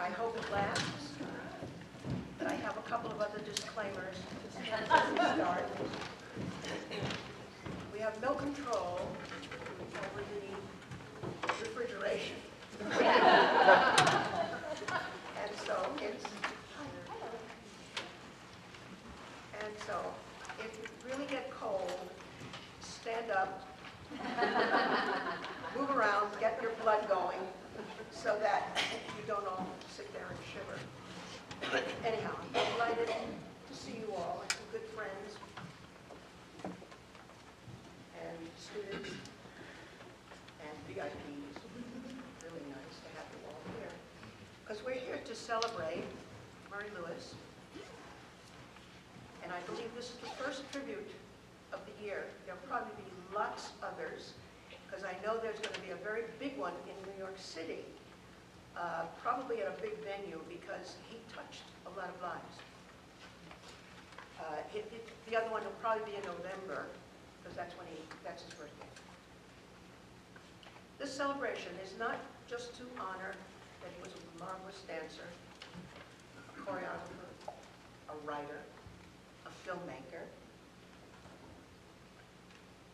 I hope it lasts. But I have a couple of other disclaimers to start. We have no control over the refrigeration. And so if you really get cold, stand up, move around, get your blood going, so that you don't all sit there and shiver. Anyhow, I'm delighted to see you all, and some good friends and students and VIPs. Really nice to have you all here. Because we're here to celebrate Murray Lewis. And I believe this is the first tribute of the year. There'll probably be lots others, because I know there's going to be a very big one in New York City. Probably at a big venue, because he touched a lot of lives. The other one will probably be in November, because that's his birthday. This celebration is not just to honor that he was a marvelous dancer, a choreographer, a writer, a filmmaker.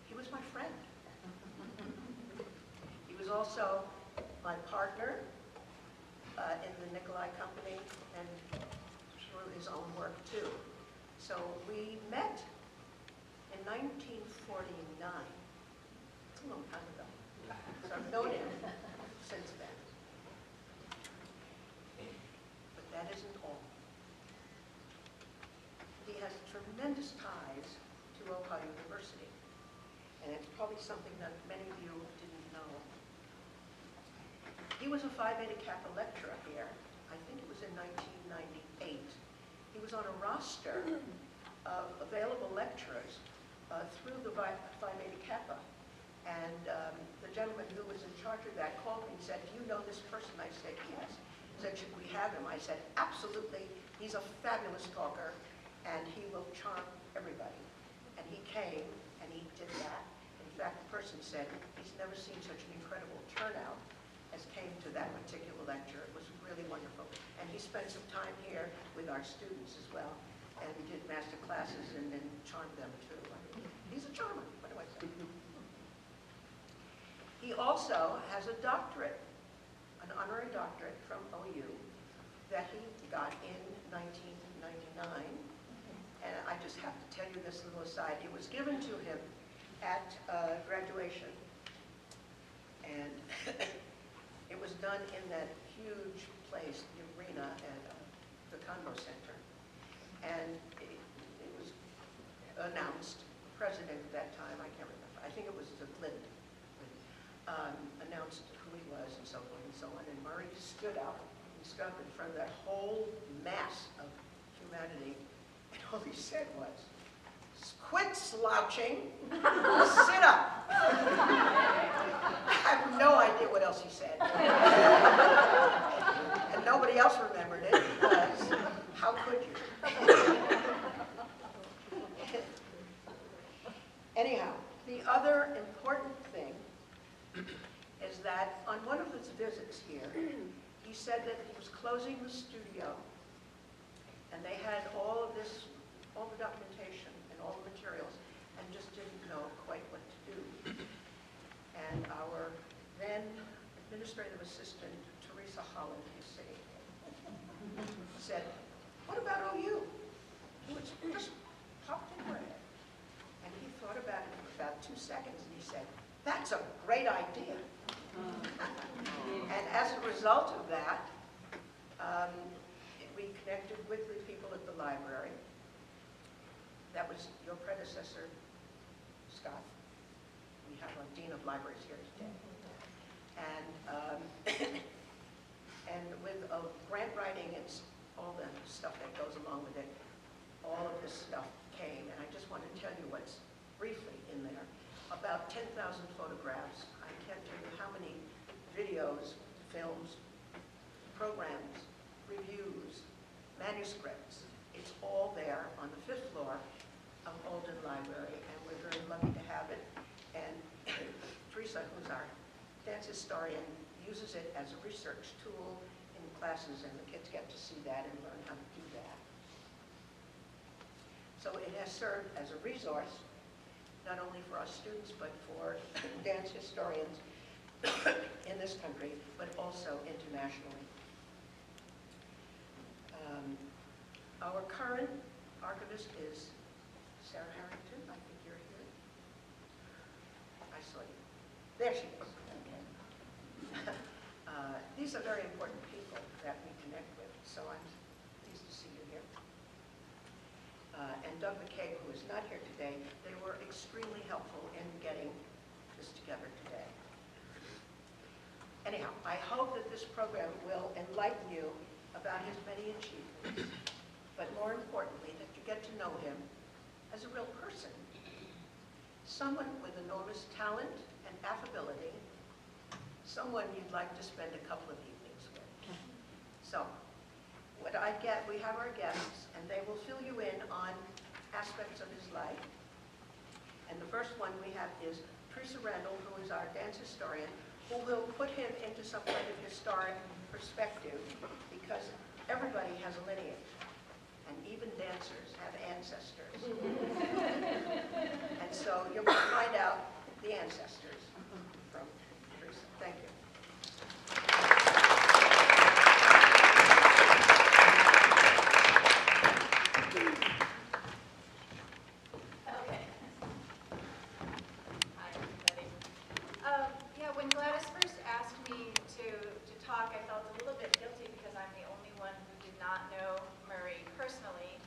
He was my friend. He was also my partner in the Nicolai Company, and through his own work too. So we met in 1949. It's a long time ago. So I've known him since then. But that isn't all. He has tremendous ties to Ohio University, and it's probably something that many of you didn't know. He was a Phi Beta Kappa lecturer here. I think it was in 1998. He was on a roster of available lecturers through the Phi Beta Kappa. And the gentleman who was in charge of that called me and said, "Do you know this person?" I said, "Yes." He said, "Should we have him?" I said, "Absolutely. He's a fabulous talker, and he will charm everybody." And he came, and he did that. In fact, the person said he's never seen such an incredible turnout as came to that particular lecture. It was really wonderful. And he spent some time here with our students as well, and we did master classes and then charmed them too. He's a charmer, what do I say? He also has a doctorate, an honorary doctorate from OU that he got in 1999. And I just have to tell you this little aside. It was given to him at graduation. And it was done in that huge place, the arena at the Convo Center. And it was announced, the president at that time, I can't remember, I think it was Lind, announced who he was and so forth and so on. And Murray stood up in front of that whole mass of humanity, and all he said was, "Quit slouching, sit up." I have no idea what else he said. And nobody else remembered it, because how could you? Anyhow, the other important thing is that on one of his visits here, he said that he was closing the studio, and they had all of this, all the documentation and all the materials, and just didn't know quite what to do. And our then administrative assistant, Teresa Holland, who's sitting here, said, "What about OU?" It just popped in her head. And he thought about it for about 2 seconds, and he said, "That's a great idea." And as a result of that, we connected with the people at the library. That was your predecessor, Scott. We have a dean of libraries here today. And and with grant writing and all the stuff that goes along with it, all of this stuff came. And I just want to tell you what's briefly in there. About 10,000 photographs. I can't tell you how many videos, films, programs, reviews, manuscripts. It's all there on the 5th floor of Olden Library, and we're very lucky to have it. And Teresa, who's our dance historian, uses it as a research tool in classes, and the kids get to see that and learn how to do that. So it has served as a resource, not only for us students, but for dance historians in this country, but also internationally. Our current archivist is Sarah Harrington. I think you're here. I saw you. There she is. Okay. These are very important people that we connect with, so I'm pleased to see you here. And Doug McCabe, who is not here today, they were extremely helpful in getting this together today. Anyhow, I hope that this program will enlighten you about his many achievements, but more importantly, that you get to know him as a real person, someone with enormous talent and affability, someone you'd like to spend a couple of evenings with. So, we have our guests, and they will fill you in on aspects of his life. And the first one we have is Teresa Randall, who is our dance historian, who will put him into some kind of historic perspective, because everybody has a lineage, and even dancers have ancestors. And so you'll find out the ancestors from Teresa. Thank you. When Gladys first asked me to talk, I felt a little bit guilty because I'm the only one who did not know Murray personally.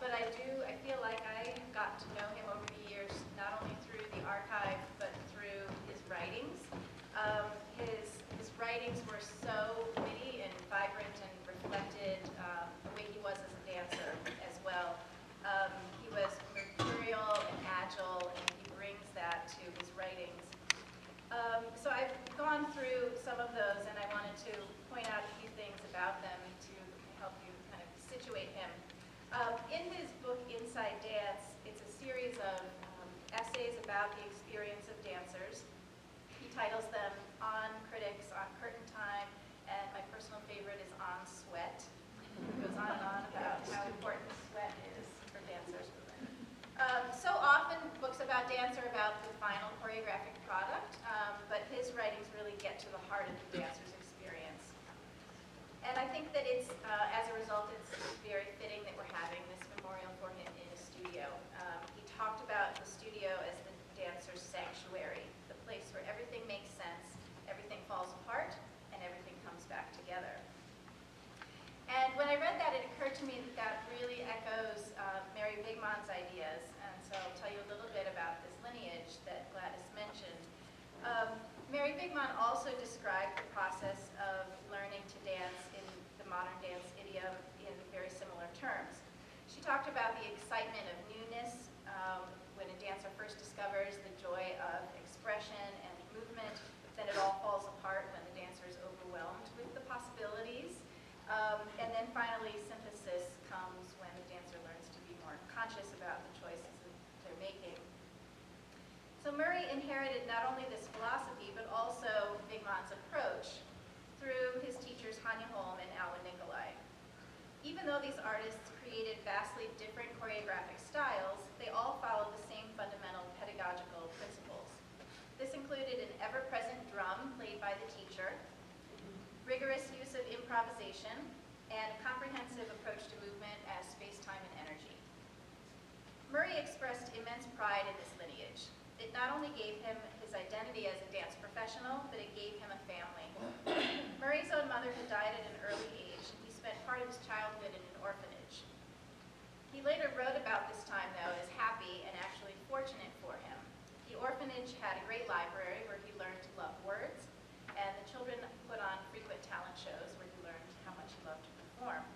But I feel like I got to know him over the years, not only through the archive, but through his writings. His writings were so witty and vibrant and reflected the way he was as a dancer as well. He was mercurial and agile, and he brings that to his writings. So I've gone through some of those, and I wanted to point out a few things about them to help you kind of situate him. In his book, Inside Dance, it's a series of essays about the experience of dancers. He titles them On Critics, On Curtain Time, and my personal favorite is On Sweat. It goes on and on about how important sweat is for dancers. So often, books about dance are about the final choreographic product, but his writings really get to the heart of the dancer's experience. And I think that it's, as a result, it's very fitting that we're having this memorial for him in a studio. He talked about the studio as the dancer's sanctuary, the place where everything makes sense, everything falls apart, and everything comes back together. And when I read that, it occurred to me that that really echoes Mary Wigmon's ideas. And so I'll tell you a little bit about this lineage that Gladys mentioned. Mary Wigmon also described the process of learning to dance in the modern dance idiom in very similar terms. She talked about the excitement of newness when a dancer first discovers the joy of expression and movement. Then it all falls apart when the dancer is overwhelmed with the possibilities. And then finally, synthesis comes when the dancer learns to be more conscious about the choices that they're making. So Murray inherited not only this philosophy, but also Wigmon's approach through his teachers Hanya Holm and Alwyn Nicolai. Even though these artists created vastly different choreographic styles, they all followed the same fundamental pedagogical principles. This included an ever-present drum played by the teacher, rigorous use of improvisation, and a comprehensive approach to movement as space, time, and energy. Murray expressed immense pride in this lineage. It not only gave him his identity as a dance professional, but it gave him a family. Murray's own mother had died at an early age, and he spent part of his childhood in an orphanage. He later wrote about this time, though, as happy and actually fortunate for him. The orphanage had a great library where he learned to love words, and the children put on frequent talent shows where he learned how much he loved to perform.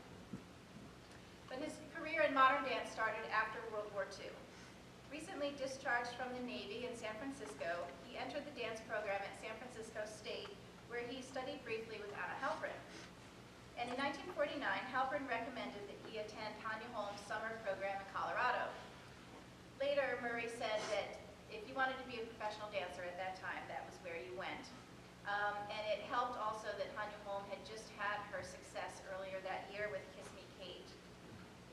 But his career in modern dance started after World War II. Recently discharged from the Navy in San Francisco, he entered the dance program at San Francisco State, where he studied briefly with Anna Halprin. And in 1949, Halprin recommended that he attend Hanya Holm's summer program in Colorado. Later, Murray said that if you wanted to be a professional dancer at that time, that was where you went. And it helped also that Hanya Holm had just had her success earlier that year with Kiss Me Kate.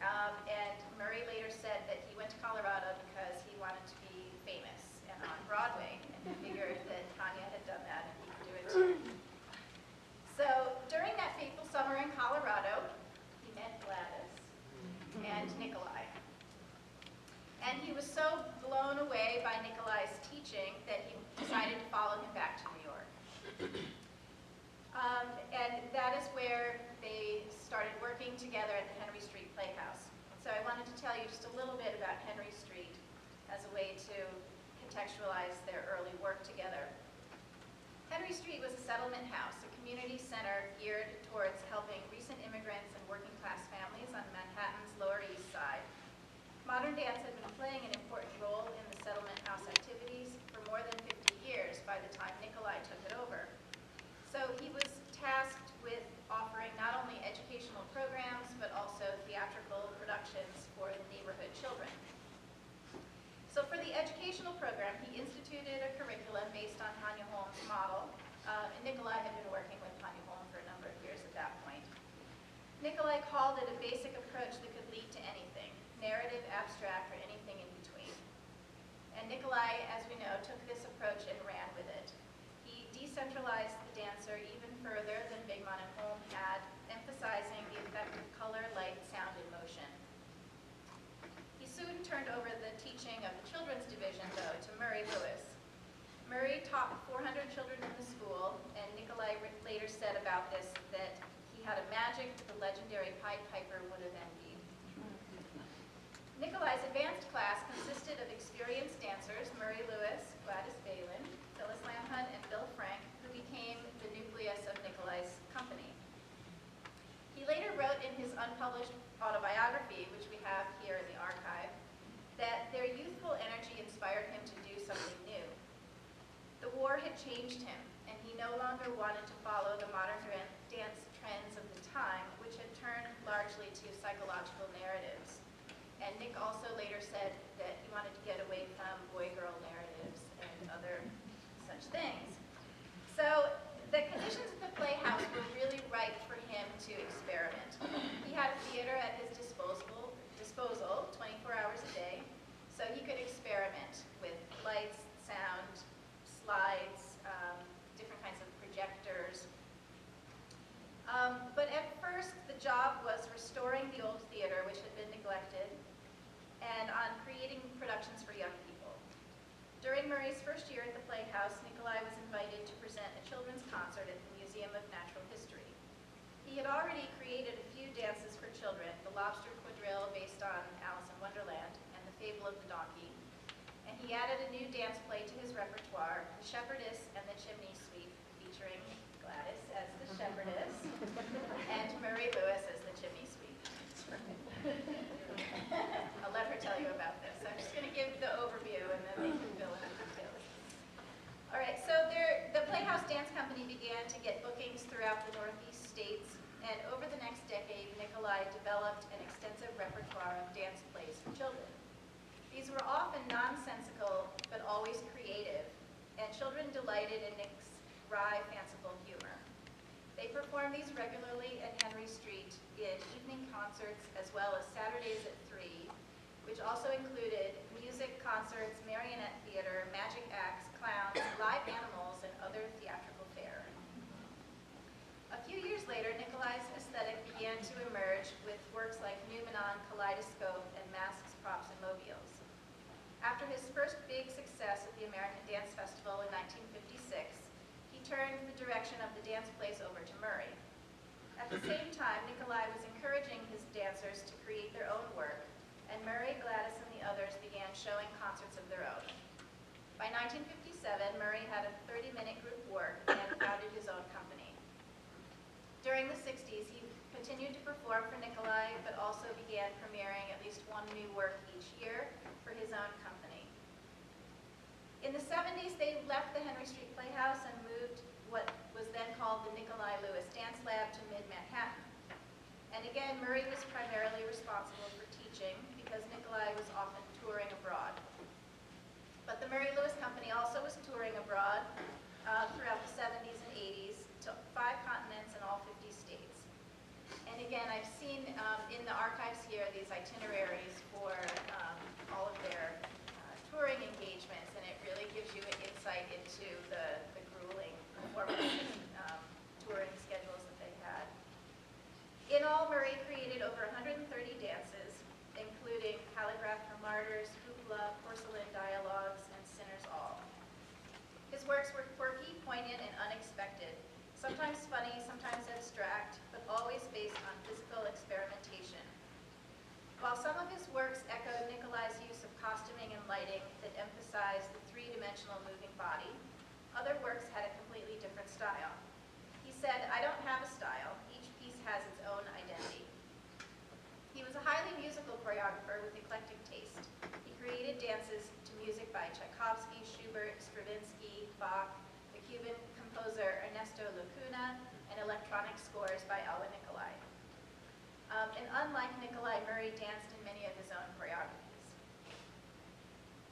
And Murray later said that he went to Colorado because he wanted to be famous and on Broadway, and he figured that Hanya had done that and he could do it too. So during that fateful summer in Colorado, he met Gladys and Nikolai. And he was so blown away by Nikolai's teaching that he decided to follow him back to New York. And that is where they started working together at the Henry Street Playhouse. So I wanted to tell you just a little bit about Henry Street as a way to contextualize their early work together. Henry Street was a settlement house, a community center geared towards helping recent immigrants and working class families on Manhattan's Lower East Side. Modern dance had been playing an important role in the settlement house activities for more than 50 years by the time Nikolai took it over. So he was tasked with offering not only educational programs, but also theatrical productions for the neighborhood children. So for the educational program, he instituted a curriculum based on Hanya Holm's model. And Nikolai had been working with Hanya Holm for a number of years at that point. Nikolai called it a basic approach that could lead to anything, narrative, abstract, or anything in between. And Nikolai, as we know, took this approach and ran with it. He decentralized the dancer even further than Bigman and Holm had, emphasizing the effect of color, light, sound, and motion. He soon turned over the teaching of the children's division, though, to Murray Lewis. Murray taught 400 children in the school, and Nikolai later said about this that he had a magic that the legendary Pied Piper would have envied. Nikolai's advanced class consisted of experienced dancers, Murray Lewis, Gladys Balin, Phyllis Lamhunt, and Bill Frank, who became the nucleus of Nikolai's company. He later wrote in his unpublished autobiography, which we have here in the archive, that their youthful energy inspired him to do something new. The war had changed him, and he no longer wanted to follow the modern dance trends of the time, which had turned largely to psychological narratives. And Nick also later said that he wanted to get away from boy-girl narratives and other such things. So the conditions at the Playhouse were really ripe for him to experiment. He had a theater at his disposal 24 hours a day, so he could experiment with lights, sound, slides, different kinds of projectors. But at first, the job was restoring the old theater, which had been neglected, and on creating productions for young people. During Murray's first year at the Playhouse, Nikolai was invited to present a children's concert at the Museum of Natural History. He had already created a few dances for children, the Lobster Quadrille based on Alice in Wonderland, and the Fable of the Donkey. And he added a new dance play to his repertoire, The Shepherdess and the Chimney Sweep, featuring Gladys as the shepherdess and Murray Lewis as the chimney sweep. I'll let her tell you about this. I'm just going to give the overview and then they can fill in the details. All right, so the Playhouse Dance Company began to get bookings throughout the Northeast states, and over the next decade, Nikolai developed an extensive repertoire of dance plays for children. These were often nonsensical, but always creative, and children delighted in Nick's wry, fanciful humor. They performed these regularly at Henry Street in evening concerts as well as Saturdays at 3, which also included music, concerts, marionette theater, magic acts, clowns, live animals, and other theatrical fare. A few years later, Nikolai's aesthetic began to emerge with works like Numenon, Kaleidoscope, and Masks, Props, and Mobiles. After his first big success at the American Dance Festival in 1956, he turned the direction of the dance plays over to Murray. At the same time, Nikolai was encouraging his dancers to create their own work, and Murray, Gladys, and the others began showing concerts of their own. By 1957, Murray had a 30-minute group work and founded his own company. During the 60s, he continued to perform for Nikolai, but also began premiering at least one new work each year for his own company. In the 70s, they left the Henry Street Playhouse and moved what was then called the Nikolai Lewis Dance Lab to mid-Manhattan. And again, Murray was primarily responsible for teaching because Nikolai was often touring abroad. But the Murray Lewis Company also was touring abroad throughout the 70s and 80s to itineraries for all of their touring engagements, and it really gives you an insight into the grueling performance touring schedules that they had. In all, Murray created over 130 dances, including Calligraph for Martyrs, Hoopla, Porcelain Dialogues, and Sinners All. His works were quirky, poignant, and unexpected, sometimes funny, sometimes abstract, but always based on physical experimentation. While some of his works echoed Nicolai's use of costuming and lighting that emphasized the three-dimensional moving body, other works had a completely different style. He said, "I don't have a style. Each piece has its own identity." He was a highly musical choreographer with eclectic taste. He created dances to music by Tchaikovsky, Schubert, Stravinsky, Bach, the Cuban composer Ernesto Lacuna, and electronic scores by Alvin Nicolai. And unlike Nicolai, Murray danced in many of his own choreographies.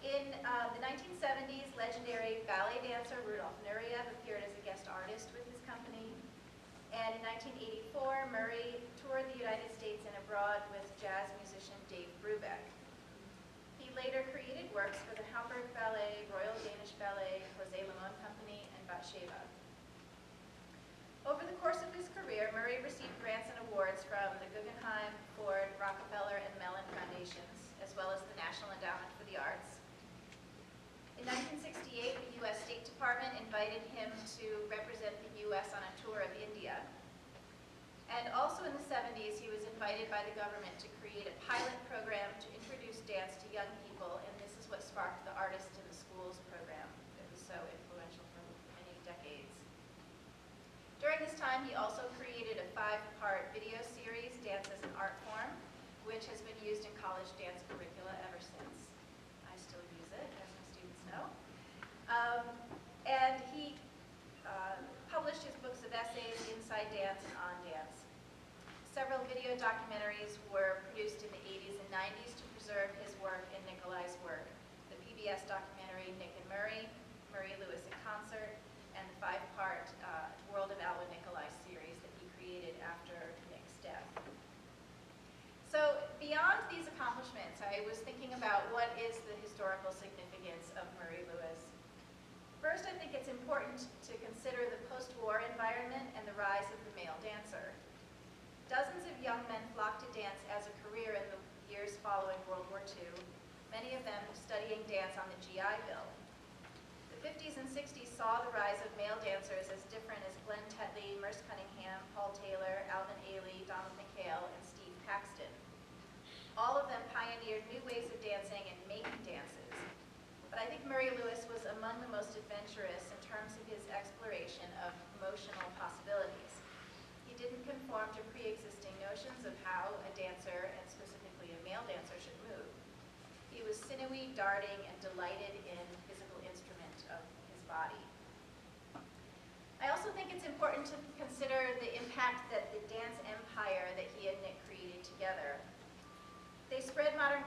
In the 1970s, legendary ballet dancer Rudolf Nureyev appeared as a guest artist with his company. And in 1984, Murray toured the United States and abroad with jazz musician Dave Brubeck. He later created works for the Hamburg Ballet, Royal Danish Ballet, Jose Limon Company, and Batsheva. Over the course of his career, Murray received grants and awards from the Guggenheim, Ford, Rockefeller, and Mellon Foundations, as well as the National Endowment for the Arts. In 1968, the U.S. State Department invited him to represent the U.S. on a tour of India. And also in the 70s, he was invited by the government to create a pilot program to introduce dance to young people, and this is what sparked the Artist in the Schools program that was so influential for many decades. During this time, he also created a 5-part video series, Dance as an Art Form, which has been used in college dance curricula ever since. I still use it, as my students know. And he published his books of essays, Inside Dance and On Dance. Several video documentaries were produced in the 80s and 90s to preserve his work and Nicolai's work. The PBS documentary Nick and Murray, Murray Lewis in Concert, and the 5-part World of Alvin Nicolai series that he created after Nick's death. So beyond these accomplishments, I was thinking about what is the historical significance of Murray Lewis. First, I think it's important to consider the post-war environment and the rise of the male dancer. Dozens of young men flocked to dance as a career in the years following World War II, many of them studying dance on the GI Bill. The 50s and 60s saw the rise of male dancers as different as Glenn Tetley, Merce Cunningham, Paul Taylor, Alvin Ailey, Donald McHale, and Steve Paxton. All of them pioneered new ways of dancing and making dances. But I think Murray Lewis was among the most adventurous in terms of his exploration of emotional possibilities. He didn't conform to pre-existing notions of how a dancer, and specifically a male dancer, should move. He was sinewy, darting, and delighted in physical instrument of his body. I also think it's important to consider the impact that the dance empire that he and Nick created together. They spread modern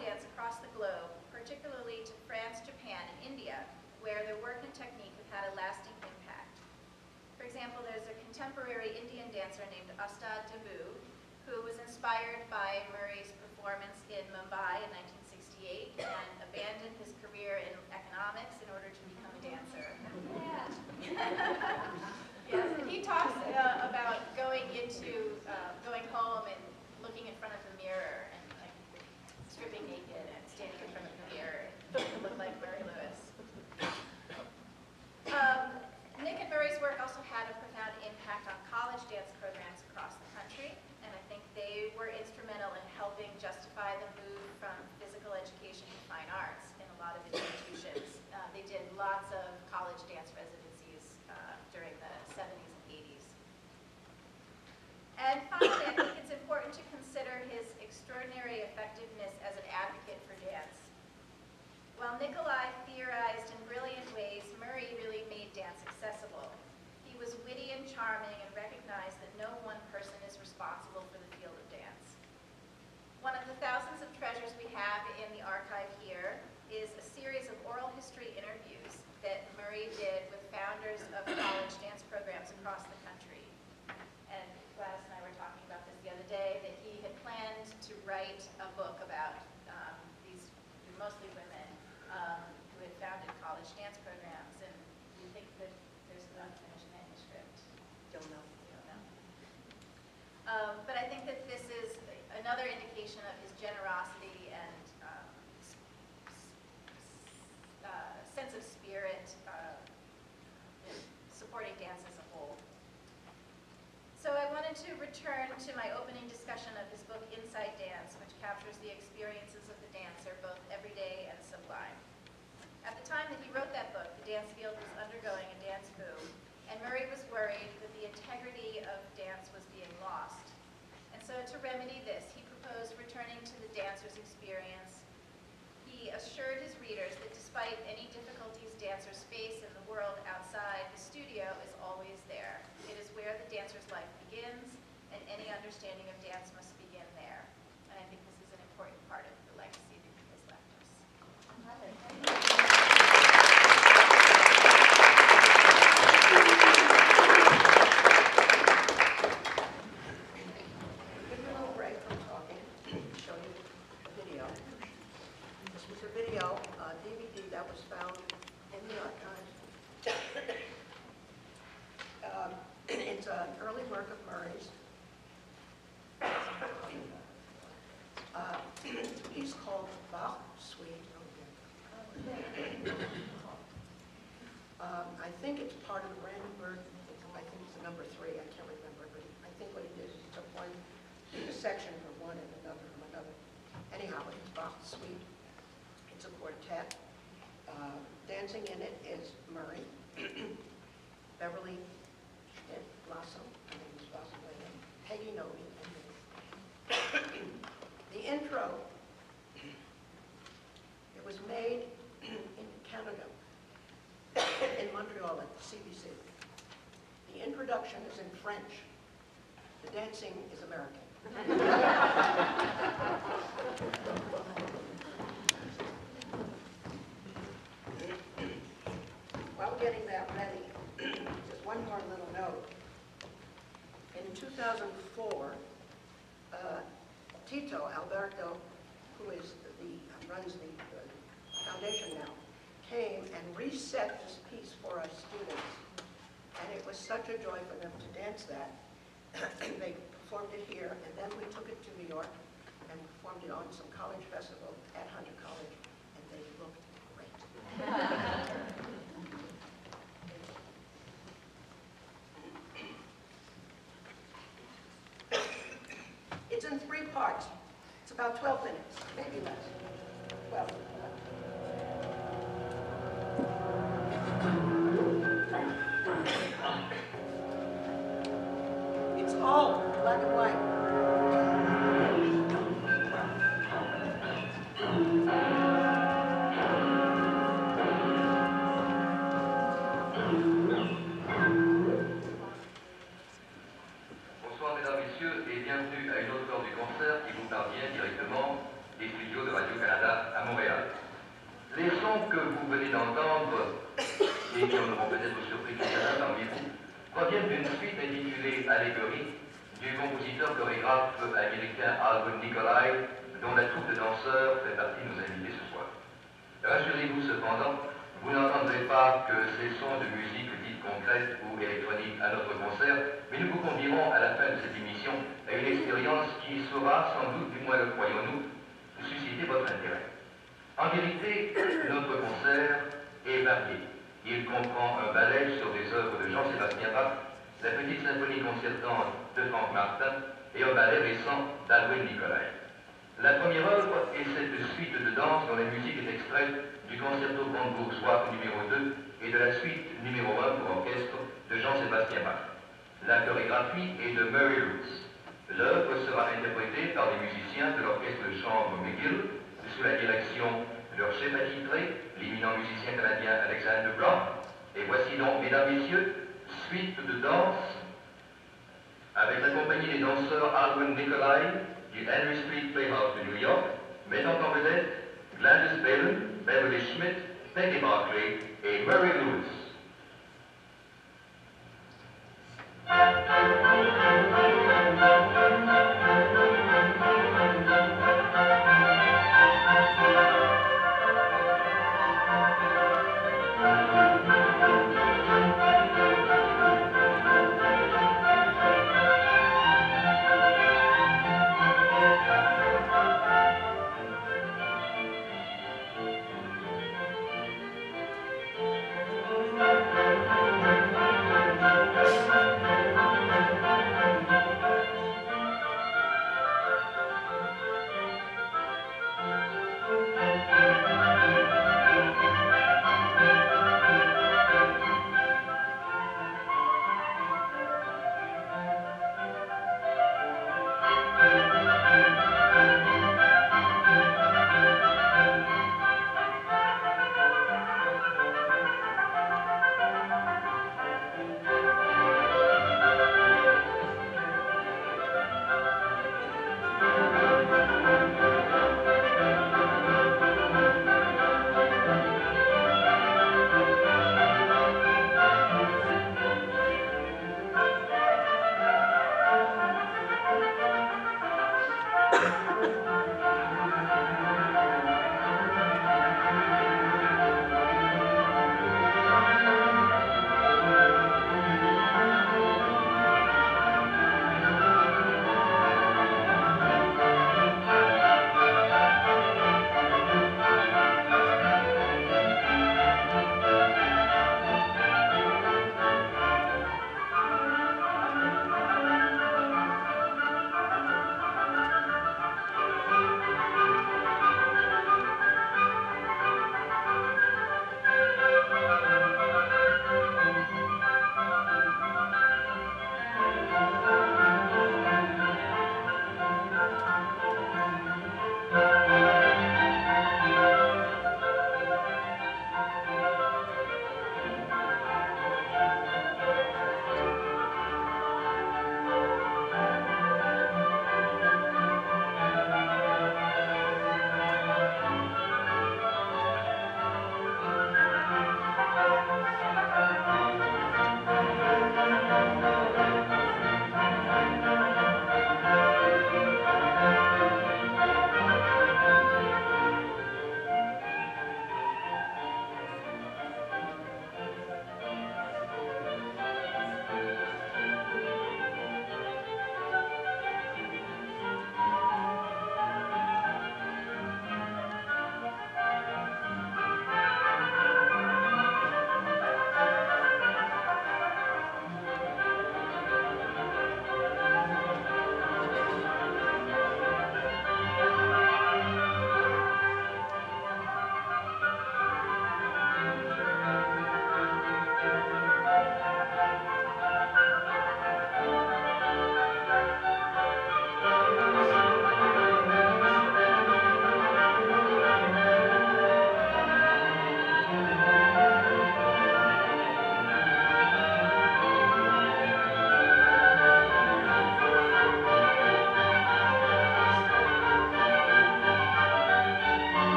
dance across the globe, particularly to France, Japan, and India, where their work and technique have had a lasting impact. For example, there's a contemporary Indian dancer named Ustad Dabu, who was inspired by Murray's performance in Mumbai in 1968 and abandoned his career in economics in order to become a dancer. Yeah. Yes, and he talks about going home and looking in front of the mirror and like stripping naked and standing in front of the mirror to look like Murray Lewis. Nick and Murray's work also had a profound impact on college dance programs across the country, and I think they were instrumental in helping justify the move from physical education to fine arts in a lot of institutions. They did lots of college dance residencies during the 70s and 80s. And finally, I think it's important to consider his extraordinary effectiveness as an advocate for dance. While Nicolai theorized in brilliant ways, Murray really made dance accessible. He was witty and charming and recognized that no one person is responsible for the field of dance. One of the thousands of treasures we have in the archive here is a series of oral history interviews that Murray did with founders of college dance programs across the country. And Gladys and I were talking about this the other day, that he had planned to write think that this is another indication of his generosity and sense of spirit, in supporting dance as a whole. So I wanted to return to my opening discussion of his book, Inside Dance, which captures the experiences of the dancer, both everyday and sublime. At the time that he wrote that book, the dance field was undergoing a dance boom, and Murray was worried that the integrity of dance was being lost. And so to remedy this, he proposed returning to the dancer's experience. He assured his readers that despite any difficulties dancers face in the world outside, the studio is always there. It is where the dancer's life begins, and any understanding of dance must begin there. And I think this is an important part of the legacy that he has left us. Give me a little break from talking, show you a video. This was a video, DVD that was found in the archives. It's an early work of Murray's. He's called Bach Suite. I think it's part of the Brandenburg. I think it's the number 3. I can't remember, but I think what he did is he took one section from one and another from another. Anyhow, it's Bach Suite. It's a quartet. Dancing in it is Murray, Beverly Schmidt, Blossom, I think it's Blossom Lane, Peggy Novi, and me. The intro, it was made in Canada, in Montreal at the CBC. The introduction is in French. The dancing is American. While getting that ready, just one more little note. In 2004, Tito Alberto, who runs the foundation now, came and reset this piece for us students. And it was such a joy for them to dance that. They performed it here, and then we took it to New York and performed it on some college festival at Hunter College, and they looked great. It's in 3 parts. It's about 12 minutes, maybe less. 12. It's all black and white. Bonsoir mesdames, messieurs et bienvenue à une autre heure du concert qui vous parvient directement des studios de Radio-Canada à Montréal. Les sons que vous venez d'entendre et qui en auront peut-être surpris quelqu'un parmi vous proviennent d'une suite intitulée Allégorie du compositeur chorégraphe américain Alvin Nicolai, dont la troupe de danseurs fait partie de nos invités ce soir. Rassurez-vous cependant, vous n'entendrez pas que ces sons de musique dite concrète ou électronique à notre concert, mais nous vous convierons à la fin de cette émission à une expérience qui saura, sans doute, du moins le croyons-nous, susciter votre intérêt. En vérité, notre concert est varié. Il comprend un ballet sur des œuvres de Jean-Sébastien Bach, la petite symphonie concertante de Franck Martin et un ballet récent d'Alvin Nicolai. La première œuvre est cette suite de danse dont la musique est extraite du concerto brandebourgeois numéro 2 et de la suite numéro 1 pour orchestre de Jean-Sébastien Bach. La chorégraphie est de Murray Lewis. L'œuvre sera interprétée par des musiciens de l'orchestre de chambre McGill sous la direction de leur chef attitré, l'éminent musicien canadien Alexander Brown. Et voici donc, mesdames, messieurs, suite de danse avec la compagnie des danseurs Alvin Nicolai du Henry Street Playhouse de New York, mettant en vedette Gladys Balin, Beverly Schmidt, Peggy Barclay et Murray Lewis.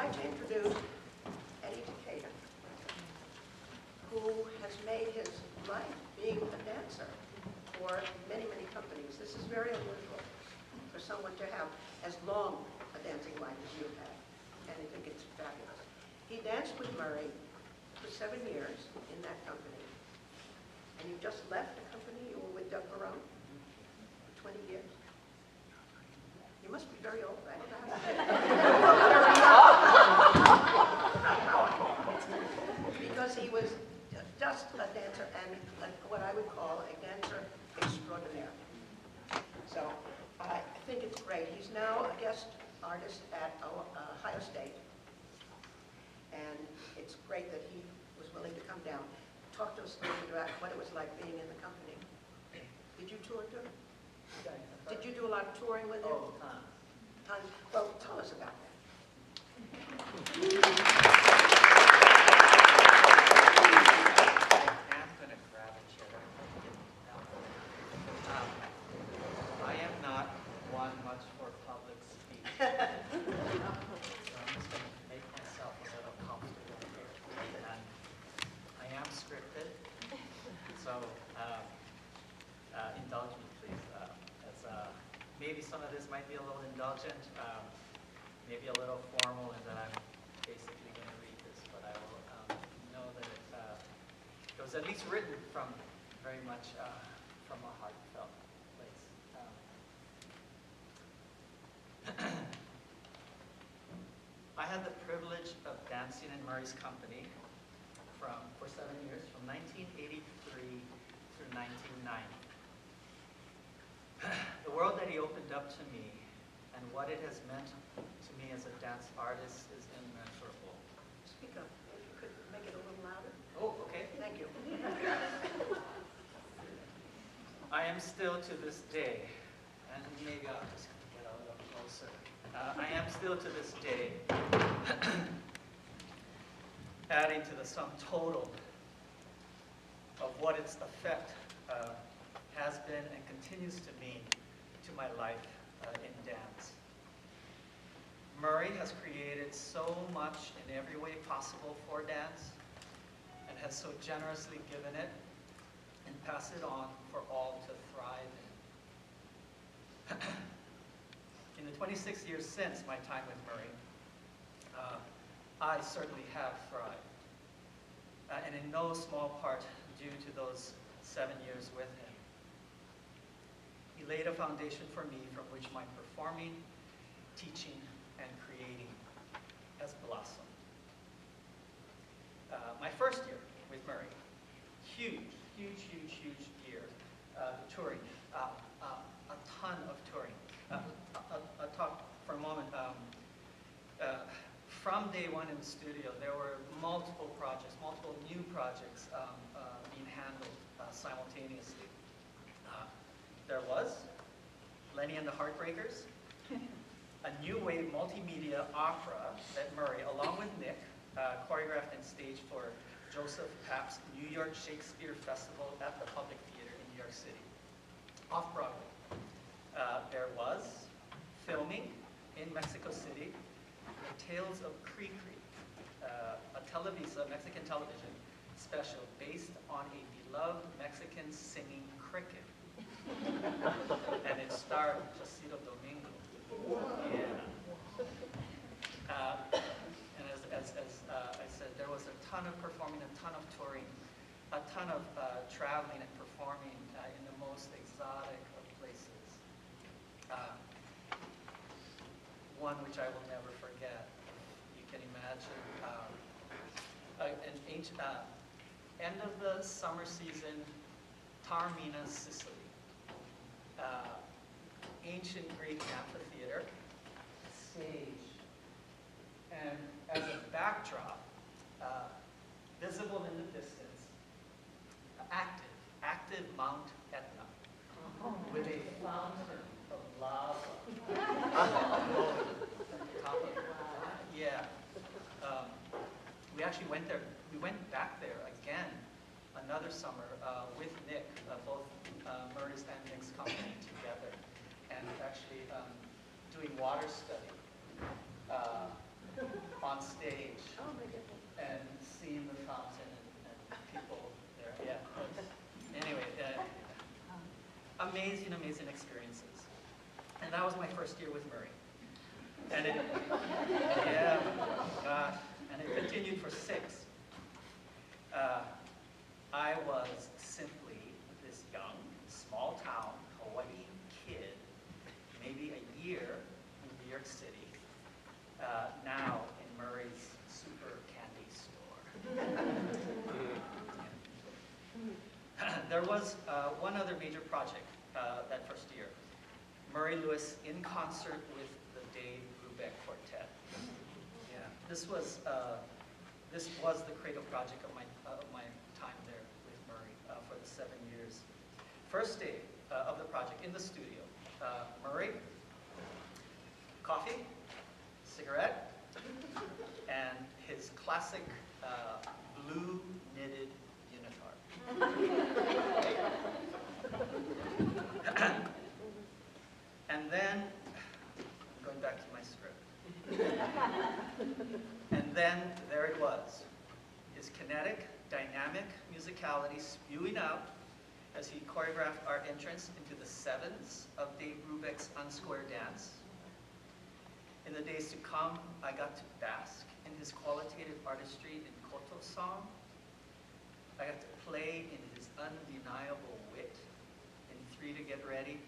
like to introduce Eddie Decatur, who has made his life being a dancer for many, many companies. This is very unusual for someone to have as long a dancing life as you've had, and I think it's fabulous. He danced with Murray for 7 years in that company, and you just left the company. You were with Doug Barone for 20 years. You must be very old. I don't know how to say it. Because he was just a dancer and what I would call a dancer extraordinaire. So I think it's great. He's now a guest artist at Ohio State. And it's great that he was willing to come down. Talk to us a little bit about what it was like being in the company. Did you tour too? Did you do a lot of touring with him? Oh, tons. Tons. Well, tell us about that. I'm going to grab a chair. I am not one much for public speech. So I'm just going to make myself a little comfortable here. And I am scripted, so indulge me, please. Maybe some of this might be a little indulgent, maybe a little formal, and that I'm basically going to read this, but I will know that it was at least written from very much from a heartfelt place. I had the privilege of dancing in Murray's company for 7 years, from 1983 through 1990. The world that he opened up to me and what it has meant to me as a dance artist is immeasurable. Speak up. If you could make it a little louder. Oh, okay. Thank you. I am still to this day, and maybe I'll just get a little closer. I am still to this day adding to the sum total of what its effect has been and continues to mean to my life in dance. Murray has created so much in every way possible for dance and has so generously given it and passed it on for all to thrive in. In the 26 years since my time with Murray, I certainly have thrived, and in no small part due to those 7 years with him. He laid a foundation for me from which my performing, teaching, and creating has blossomed. My first year with Murray, huge year, touring, a ton of touring. I'll talk for a moment. From day one in the studio, there were multiple projects, multiple new projects being handled simultaneously. There was Lenny and the Heartbreakers, a new wave multimedia opera that Murray, along with Nick, choreographed and staged for Joseph Papp's New York Shakespeare Festival at the Public Theater in New York City, off-Broadway. There was filming in Mexico City, The Tales of Cree-Cree, a Televisa, Mexican television special based on a beloved Mexican singing cricket. And it starred Placido Domingo. Yeah. And as I said, there was a ton of performing, a ton of touring, a ton of traveling and performing in the most exotic of places. One which I will never forget. You can imagine an ancient, end of the summer season, Taormina, Sicily. Ancient Greek amphitheater, stage, and as a backdrop, visible in the distance, active Mount Etna, with a fountain of lava. Top of it. Yeah. We actually went there. We went back there again another summer with Nick, both Murray's and Nick's company together, and actually doing water study on amazing, amazing experiences. And that was my first year with Murray. And it, yeah, gosh, and it continued for 6. I was simply this young, small town Hawaiian kid, maybe a year in New York City, now in Murray's super candy store. There was one other major project that first year. Murray Lewis in concert with the Dave Brubeck Quartet. Yeah, this was the cradle project of my time there with Murray for the 7 years. First day of the project in the studio. Murray, coffee, cigarette, and his classic blue knitted unitard. And then, I'm going back to my script. And then there it was, his kinetic, dynamic musicality spewing out as he choreographed our entrance into the 7s of Dave Brubeck's Unsquare Dance. In the days to come, I got to bask in his qualitative artistry in koto song. I got to play in his undeniable wit in 3 to Get Ready.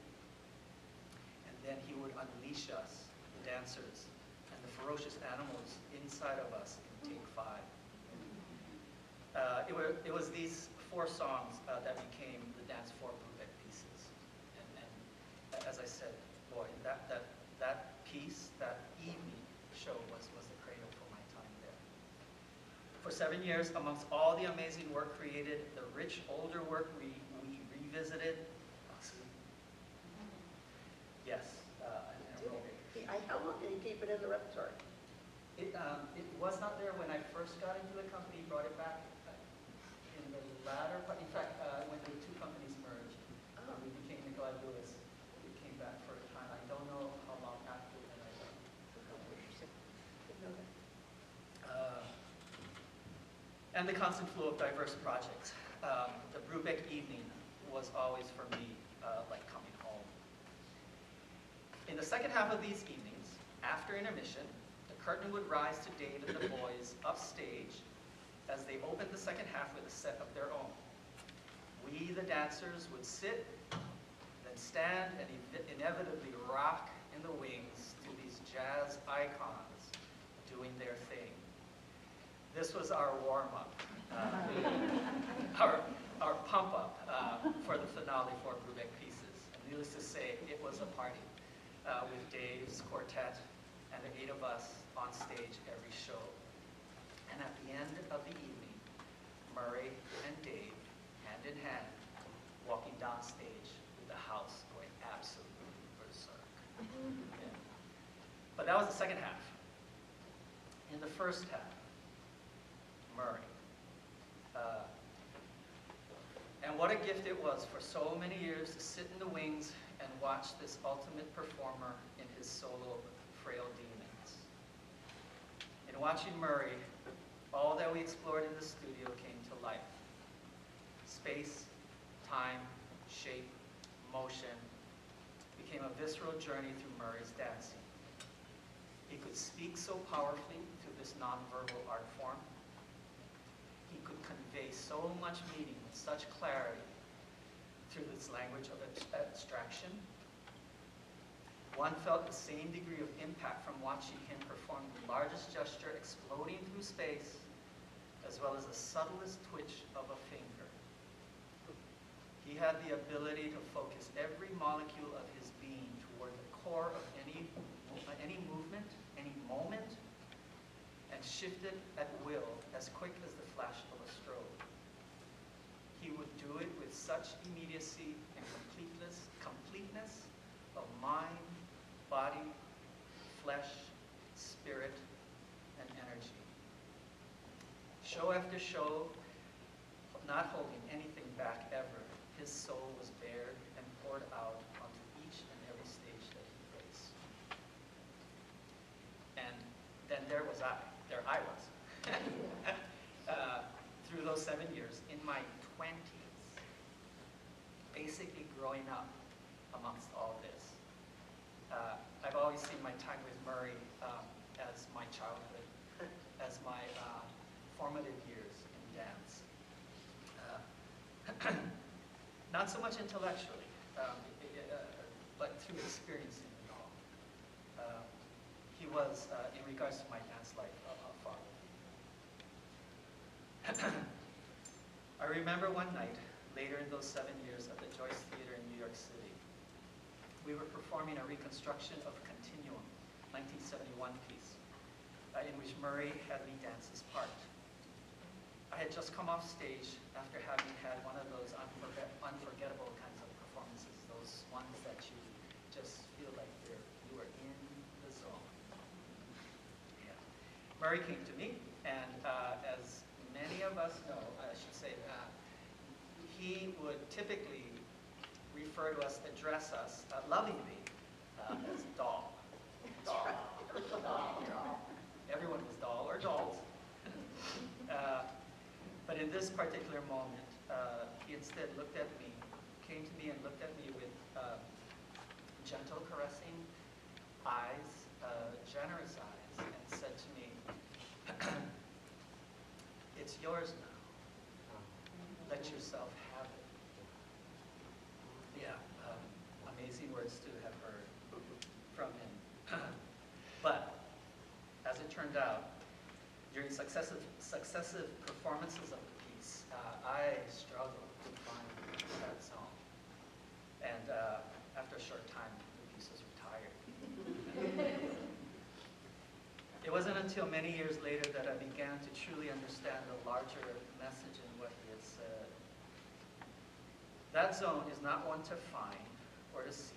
And then he would unleash us, the dancers, and the ferocious animals inside of us in Take 5. It was these 4 songs that became the Dance 4 Brubeck pieces. And as I said, boy, that piece, that evening show was the cradle for my time there. For 7 years, amongst all the amazing work created, the rich older work we revisited. Yes, and aerobic. How long did he keep it in the repertoire? It was not there when I first got into the company, brought it back in the latter part. In fact, when the 2 companies merged, we became Nikolai Lewis. It came back for a time. I don't know how long after that I left. And the constant flow of diverse projects. The Brubeck evening was always for me like coming home. In the second half of these evenings, after intermission, the curtain would rise to Dave and the boys upstage as they opened the second half with a set of their own. We, the dancers, would sit, then stand and inevitably rock in the wings to these jazz icons doing their thing. This was our warm-up, our pump-up for the finale 4 Brubeck pieces. And needless to say, it was a party with Dave's quartet and the 8 of us on stage every show. And at the end of the evening, Murray and Dave, hand in hand, walking down stage with the house going absolutely berserk. Yeah. But that was the second half. In the first half, Murray. And what a gift it was for so many years to sit in the wings and watch this ultimate performer in his solo Frail Demons. In watching Murray, all that we explored in the studio came to life. Space, time, shape, motion became a visceral journey through Murray's dancing. He could speak so powerfully through this nonverbal art form. He could convey so much meaning with such clarity through this language of abstraction. One felt the same degree of impact from watching him perform the largest gesture exploding through space, as well as the subtlest twitch of a finger. He had the ability to focus every molecule of his being toward the core of any movement, any moment, and shift it at will as quick as the flash of a strobe. He would do it with such immediacy and completeness of mind, body, flesh, spirit, and energy. Show after show, not holding anything back ever, his soul was bared and poured out onto each and every stage that he faced. And then there I was. Through those 7 years, in my 20s, basically growing up always see my time with Murray as my childhood, as my formative years in dance. Not so much intellectually, but through experiencing it all. He was, in regards to my dance life, a father. I remember one night, later in those 7 years, at the Joyce Theater in New York City. We were performing a reconstruction of Continuum, 1971 piece, in which Murray had me dance his part. I had just come off stage after having had one of those unforgettable kinds of performances, those ones that you just feel like you were in the zone. Yeah. Murray came to me, and as many of us know, I should say that, he would typically refer to us, address us lovingly as doll. Doll. Doll. Everyone was doll or dolls. But in this particular moment, he instead looked at me, came to me and looked at me with gentle, caressing eyes, generous eyes, and said to me, "It's yours now. Let yourself have it." Yeah, amazing words to have heard from him. But, as it turned out, during successive performances of the piece, I struggled to find that song. And after a short time, the piece was retired. It wasn't until many years later that I began to truly understand the larger message in what he had said. That zone is not one to find or to seek.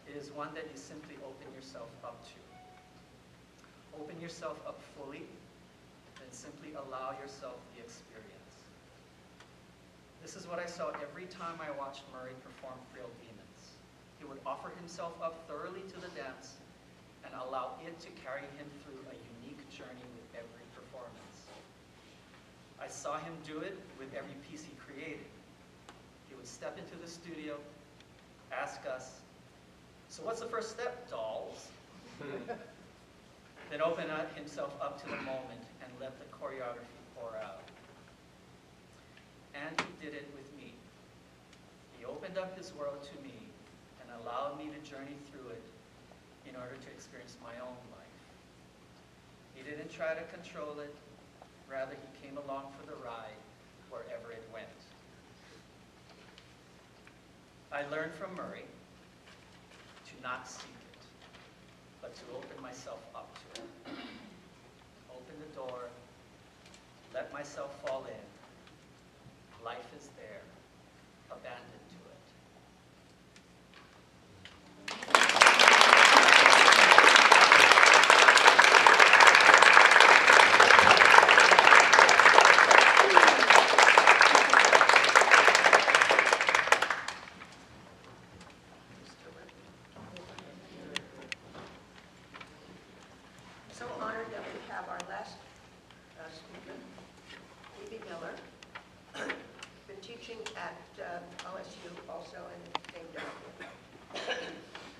It is one that you simply open yourself up to. Open yourself up fully, and simply allow yourself the experience. This is what I saw every time I watched Murray perform Frail Demons. He would offer himself up thoroughly to the dance and allow it to carry him through a unique journey with every performance. I saw him do it with every piece he created. He would step into the studio, ask us, "So what's the first step, dolls?" Then open himself up to the moment and let the choreography pour out. And he did it with me. He opened up his world to me and allowed me to journey through it in order to experience my own life. He didn't try to control it, rather he came along for the ride wherever it went. I learned from Murray to not seek it, but to open myself up to it. Open the door, let myself fall in. Life is there, abandoned to it. So honored that we have our last speaker, Phoebe Miller, been teaching at OSU also and came down here.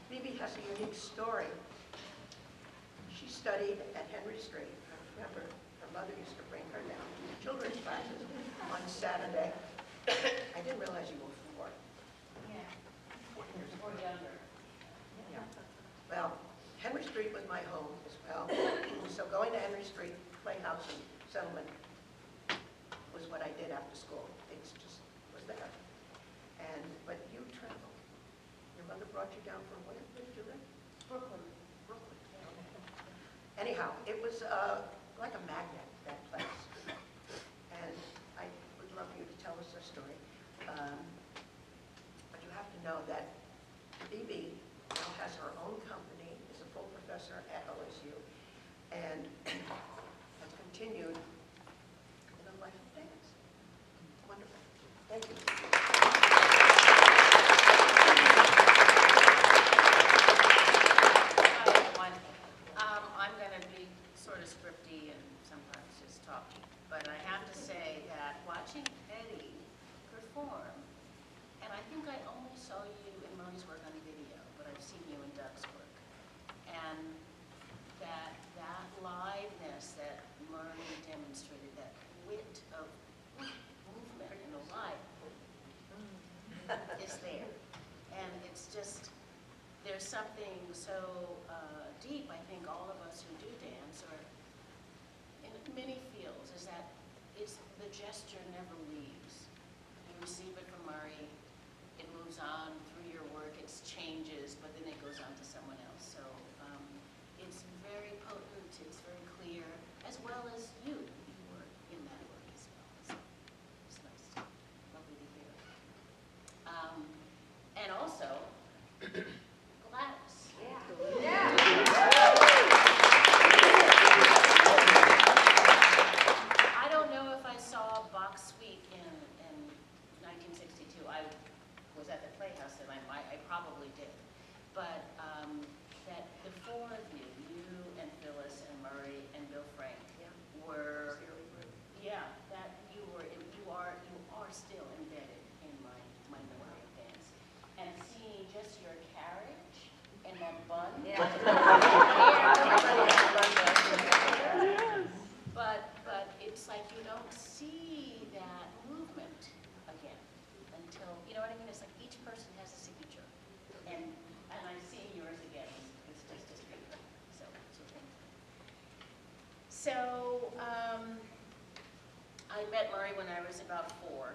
Phoebe has a unique story. She studied at Henry Street. I remember her mother used to bring her down to children's classes on Saturday. I didn't realize you were 4. Yeah, 4 years or younger. Yeah. Well, Henry Street was my home as well. So going to Henry Street, Playhouse and Settlement was what I did after school. It just was there. But you traveled. Your mother brought you down from where did you live? Brooklyn. Brooklyn. Anyhow, it was like a magnet, that place. And I would love you to tell us a story. But you have to know that Phoebe now has her own company, is a full professor at OSU, and has continued in a life of dance. Wonderful. Thank you. Hi, everyone. I'm going to be sort of scripty and sometimes just talky, but I have to say that watching Eddie perform, and I think I only saw you in Murray's work on video, but I've seen you in Doug's work. And that liveness that Murray demonstrated, that wit of movement and alive is there. And it's just, there's something so deep, I think all of us who do dance, or in many fields, is that the gesture never leaves. You receive it from Murray, it moves on through your work, it changes, but then it goes on to someone else. So it's very potent, it's very clear, as well as you were in that work as well. So it's nice, lovely to hear. And also, Gladys. I don't know if I saw Bach's Suite in 1962. I was at the Playhouse, and I probably did. But that the four of you and Phyllis and Murray and Bill Frank, were, that you are still embedded in my memory of dance. And seeing just your carriage and that bun. But it's like you don't see that movement again until, you know what I mean? It's like each person has a signature. And I'm seeing yours again. It's just as beautiful. So thank you. So, I met Murray when I was about 4.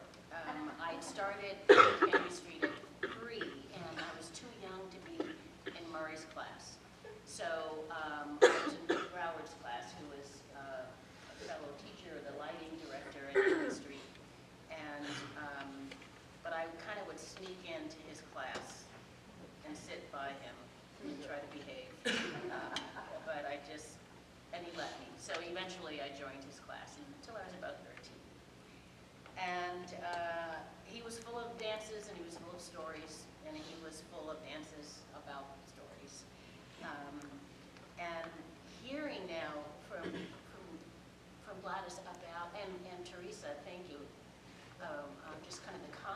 I started Henry Street at 3, and I was too young to be in Murray's class. So I was in Dick Broward's class, who was a fellow teacher, the lighting director at Henry Street. And, but I kind of would sneak into his class and sit by him and try to behave. But and he let me. So eventually I joined his class until I was about 13. And he was full of dances, and he was full of stories, and he was full of dances about stories. And hearing now from Gladys about, and Teresa, thank you, just kind of the